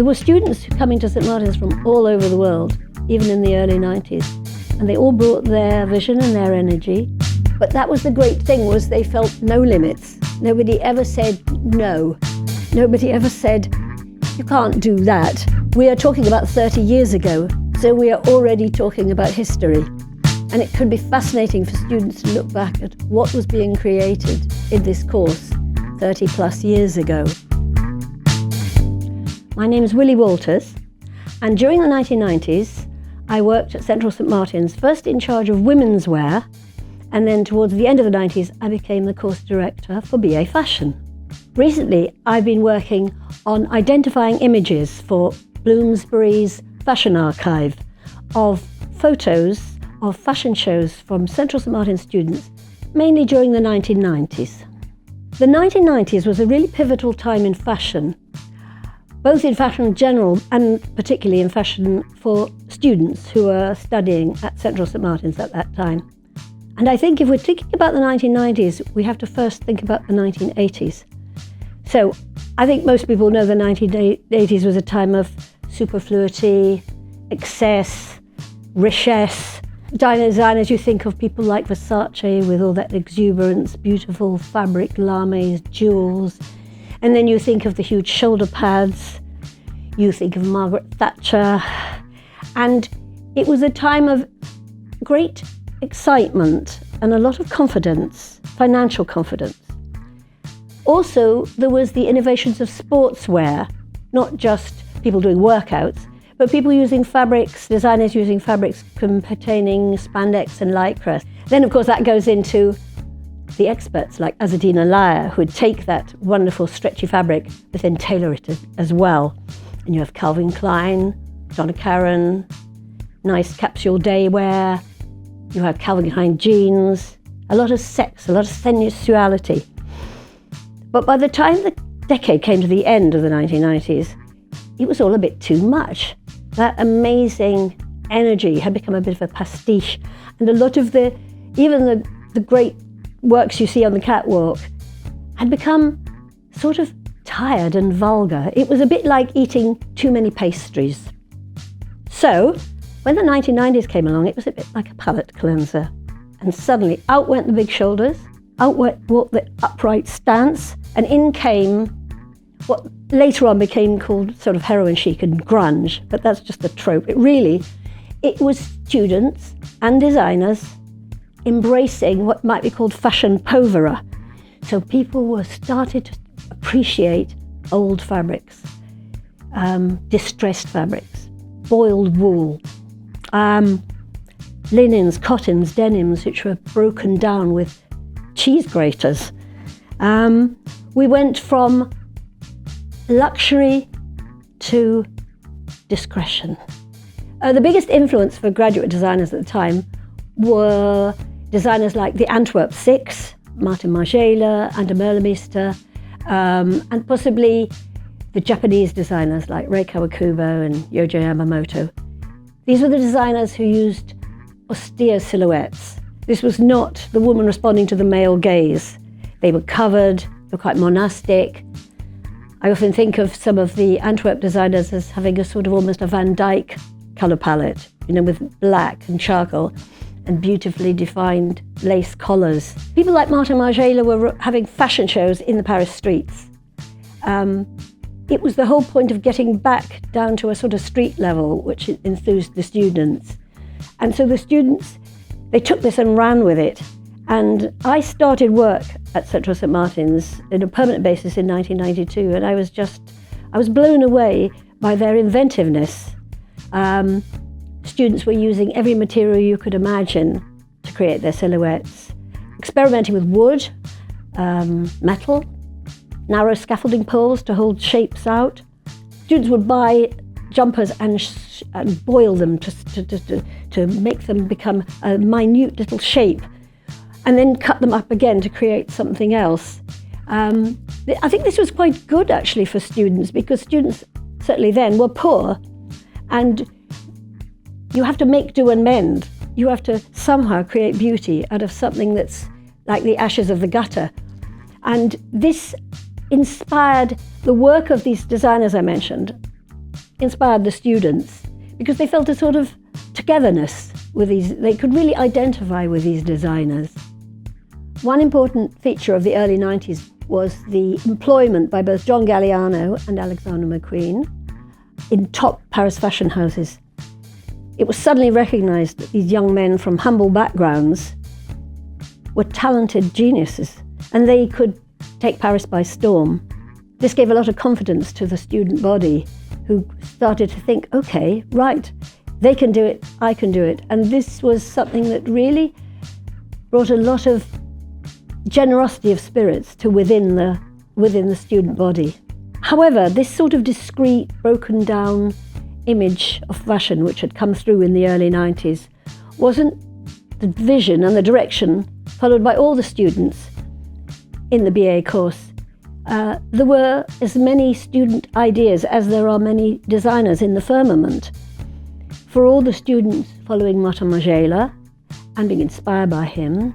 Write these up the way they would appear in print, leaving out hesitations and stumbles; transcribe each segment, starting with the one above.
There were students coming to St Martin's from all over the world, even in the early 90s, and they all brought their vision and their energy. But that was the great thing, was they felt no limits. Nobody ever said no. Nobody ever said, you can't do that. We are talking about 30 years ago, so we are already talking about history. And it could be fascinating for students to look back at what was being created in this course 30 plus years ago. My name is Willie Walters, and during the 1990s, I worked at Central St Martin's, first in charge of Womenswear, and then towards the end of the 90s, I became the course director for BA Fashion. Recently, I've been working on identifying images for Bloomsbury's fashion archive of photos of fashion shows from Central St Martin's students, mainly during the 1990s. The 1990s was a really pivotal time in fashion, both in fashion in general and particularly in fashion for students who were studying at Central St Martin's at that time. And I think if we're thinking about the 1990s, we have to first think about the 1980s. So I think most people know the 1980s was a time of superfluity, excess, richesse. Designers, you think of people like Versace with all that exuberance, beautiful fabric, lames, jewels. And then you think of the huge shoulder pads. You think of Margaret Thatcher. And it was a time of great excitement and a lot of confidence, financial confidence. Also, there was the innovations of sportswear, not just people doing workouts, but people using fabrics, designers using fabrics containing spandex and lycra. Then, of course, that goes into the experts like Azzedine Alaïa, who would take that wonderful stretchy fabric but then tailor it as well. And you have Calvin Klein, Donna Karan, nice capsule day wear. You have Calvin Klein jeans, a lot of sex, a lot of sensuality. But by the time the decade came to the end of the 1990s, it was all a bit too much. That amazing energy had become a bit of a pastiche, and a lot of even the great works you see on the catwalk had become sort of tired and vulgar. It was a bit like eating too many pastries. So when the 1990s came along, it was a bit like a palate cleanser. And suddenly out went the big shoulders, out went the upright stance, and in came what later on became called sort of heroin chic and grunge, but that's just a trope. It was students and designers embracing what might be called fashion povera. So people were started to appreciate old fabrics, distressed fabrics, boiled wool, linens, cottons, denims, which were broken down with cheese graters. We went from luxury to discretion. The biggest influence for graduate designers at the time were designers like the Antwerp Six, Martin Margiela, Anna Merlemeister, and possibly the Japanese designers like Rei Kawakubo and Yohji Yamamoto. These were the designers who used austere silhouettes. This was not the woman responding to the male gaze. They were covered, they were quite monastic. I often think of some of the Antwerp designers as having a sort of almost a Van Dyck colour palette, with black and charcoal and beautifully defined lace collars. People like Martin Margiela were having fashion shows in the Paris streets. It was the whole point of getting back down to a sort of street level, which enthused the students. And so the students, they took this and ran with it. And I started work at Central St Martin's on a permanent basis in 1992, and I was blown away by their inventiveness. Students were using every material you could imagine to create their silhouettes, experimenting with wood, metal, narrow scaffolding poles to hold shapes out. Students would buy jumpers and boil them to make them become a minute little shape, and then cut them up again to create something else. I think this was quite good actually for students, because students certainly then were poor, and you have to make do and mend. You have to somehow create beauty out of something that's like the ashes of the gutter. And this inspired the work of these designers I mentioned, inspired the students because they felt a sort of togetherness with these. They could really identify with these designers. One important feature of the early 90s was the employment by both John Galliano and Alexander McQueen in top Paris fashion houses. It was suddenly recognised that these young men from humble backgrounds were talented geniuses and they could take Paris by storm. This gave a lot of confidence to the student body, who started to think, okay, right, they can do it, I can do it. And this was something that really brought a lot of generosity of spirits to within the student body. However, this sort of discreet, broken down image of fashion which had come through in the early 90s wasn't the vision and the direction followed by all the students in the BA course. There were as many student ideas as there are many designers in the firmament. For all the students following Martin Margiela and being inspired by him,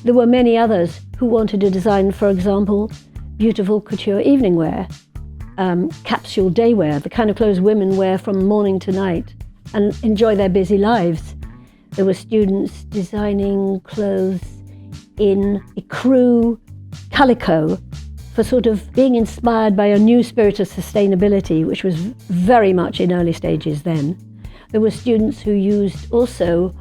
there were many others who wanted to design, for example, beautiful couture evening wear, capsule day wear, the kind of clothes women wear from morning to night and enjoy their busy lives. There were students designing clothes in ecru calico for sort of being inspired by a new spirit of sustainability, which was very much in early stages then. There were students who used also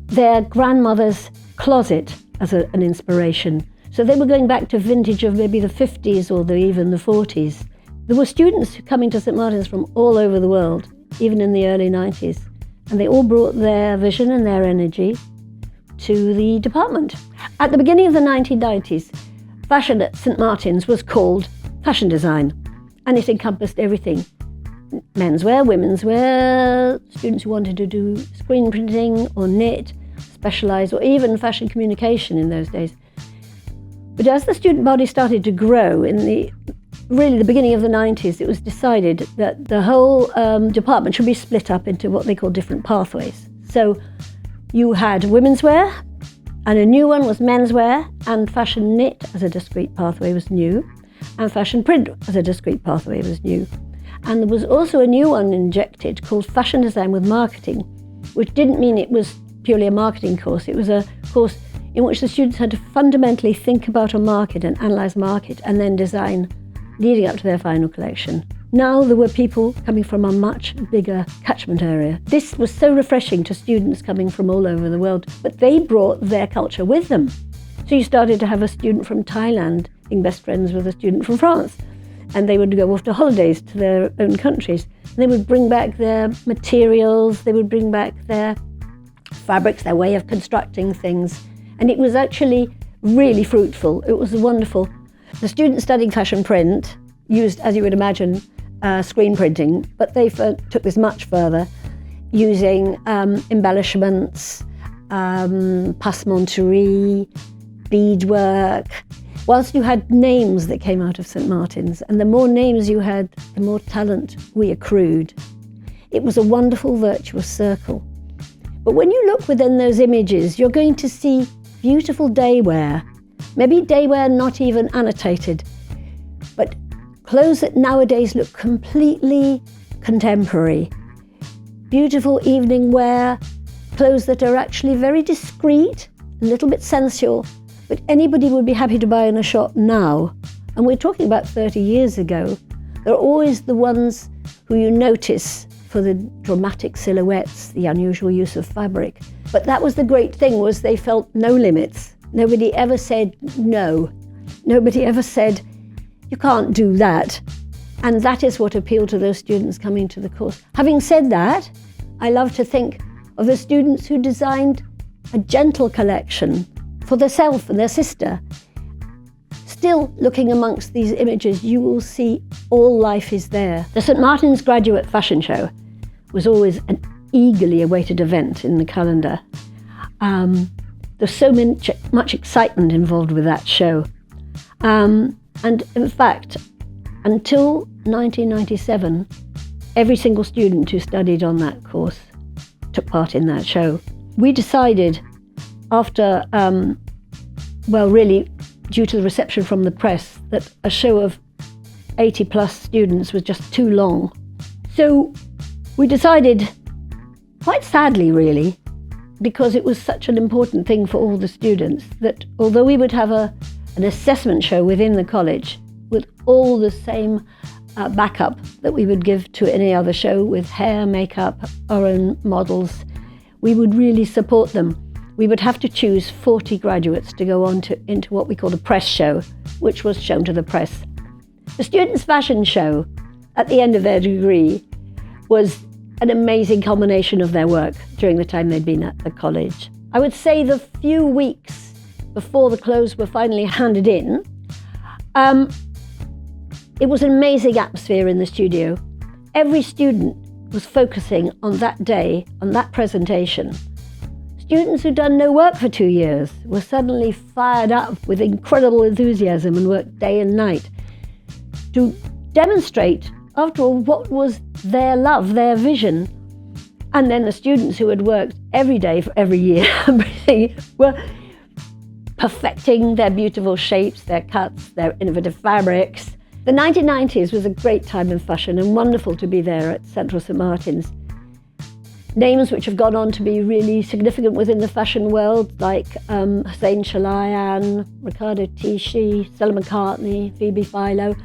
their grandmother's closet as an inspiration. So they were going back to vintage of maybe the 50s or even the 40s. There were students coming to St Martin's from all over the world, even in the early 90s, and they all brought their vision and their energy to the department. At the beginning of the 1990s, fashion at St Martin's was called fashion design, and it encompassed everything. Menswear, womenswear, students who wanted to do screen printing or knit, specialised, or even fashion communication in those days. But as the student body started to grow in the beginning of the 90s, it was decided that the whole department should be split up into what they call different pathways. So you had womenswear, and a new one was menswear, and fashion knit as a discrete pathway was new, and fashion print as a discrete pathway was new. And there was also a new one injected called fashion design with marketing, which didn't mean it was purely a marketing course. It was a course in which the students had to fundamentally think about a market and analyse market and then design leading up to their final collection. Now there were people coming from a much bigger catchment area. This was so refreshing to students coming from all over the world, but they brought their culture with them. So you started to have a student from Thailand being best friends with a student from France, and they would go off to holidays to their own countries. And they would bring back their materials, they would bring back their fabrics, their way of constructing things. And it was actually really fruitful. It was wonderful. The students studying fashion print used, as you would imagine, screen printing, but they took this much further, using embellishments, passementerie, beadwork, whilst you had names that came out of St Martin's. And the more names you had, the more talent we accrued. It was a wonderful virtuous circle. But when you look within those images, you're going to see beautiful daywear, maybe daywear not even annotated, but clothes that nowadays look completely contemporary. Beautiful evening wear, clothes that are actually very discreet, a little bit sensual, but anybody would be happy to buy in a shop now. And we're talking about 30 years ago. They're always the ones who you notice for the dramatic silhouettes, the unusual use of fabric. But that was the great thing, was they felt no limits. Nobody ever said no. Nobody ever said, you can't do that. And that is what appealed to those students coming to the course. Having said that, I love to think of the students who designed a gentle collection for themselves and their sister. Still looking amongst these images, you will see all life is there. The St Martin's Graduate Fashion Show was always an eagerly awaited event in the calendar. There's so much excitement involved with that show. And in fact, until 1997, every single student who studied on that course took part in that show. We decided after, really due to the reception from the press, that a show of 80 plus students was just too long. So we decided, quite sadly really, because it was such an important thing for all the students, that although we would have an assessment show within the college with all the same backup that we would give to any other show, with hair, makeup, our own models, we would really support them. We would have to choose 40 graduates to go on into what we called a press show, which was shown to the press. The students' fashion show at the end of their degree was an amazing culmination of their work during the time they'd been at the college. I would say the few weeks before the clothes were finally handed in, it was an amazing atmosphere in the studio. Every student was focusing on that day, on that presentation. Students who'd done no work for 2 years were suddenly fired up with incredible enthusiasm and worked day and night to demonstrate, after all, what was their love, their vision. And then the students who had worked every day for every year were perfecting their beautiful shapes, their cuts, their innovative fabrics. The 1990s was a great time in fashion and wonderful to be there at Central St Martin's. Names which have gone on to be really significant within the fashion world, like Hussein Chalayan, Riccardo Tisci, Stella McCartney, Phoebe Philo.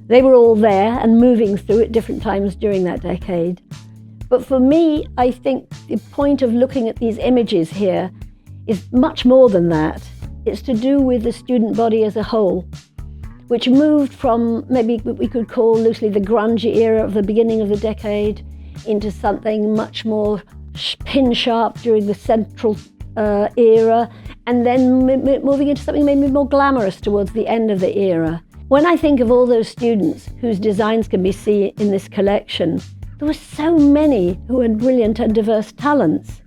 They were all there and moving through at different times during that decade. But for me, I think the point of looking at these images here is much more than that. It's to do with the student body as a whole, which moved from maybe what we could call loosely the grunge era of the beginning of the decade into something much more pin sharp during the central era, and then moving into something maybe more glamorous towards the end of the era. When I think of all those students whose designs can be seen in this collection, there were so many who had brilliant and diverse talents.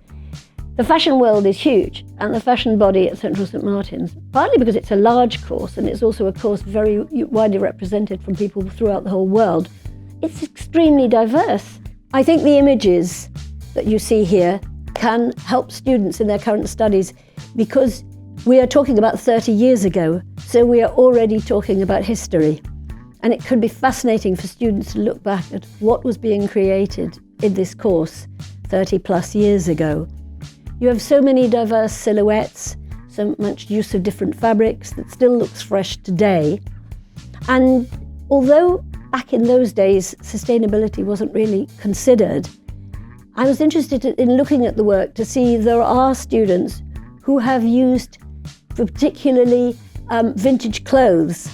The fashion world is huge, and the fashion body at Central St Martin's, partly because it's a large course and it's also a course very widely represented from people throughout the whole world, it's extremely diverse. I think the images that you see here can help students in their current studies, because we are talking about 30 years ago, so we are already talking about history. And it could be fascinating for students to look back at what was being created in this course 30 plus years ago. You have so many diverse silhouettes, so much use of different fabrics that still looks fresh today. And although back in those days sustainability wasn't really considered, I was interested in looking at the work to see there are students who have used particularly vintage clothes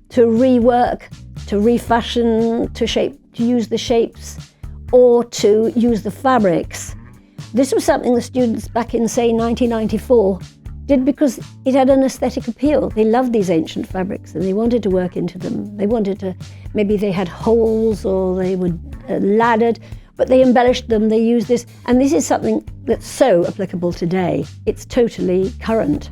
to rework, to refashion, to use the shapes, or to use the fabrics. This was something the students back in, say, 1994 did because it had an aesthetic appeal. They loved these ancient fabrics and they wanted to work into them. They wanted to, maybe they had holes or they were laddered, but they embellished them, they used this, and this is something that's so applicable today. It's totally current.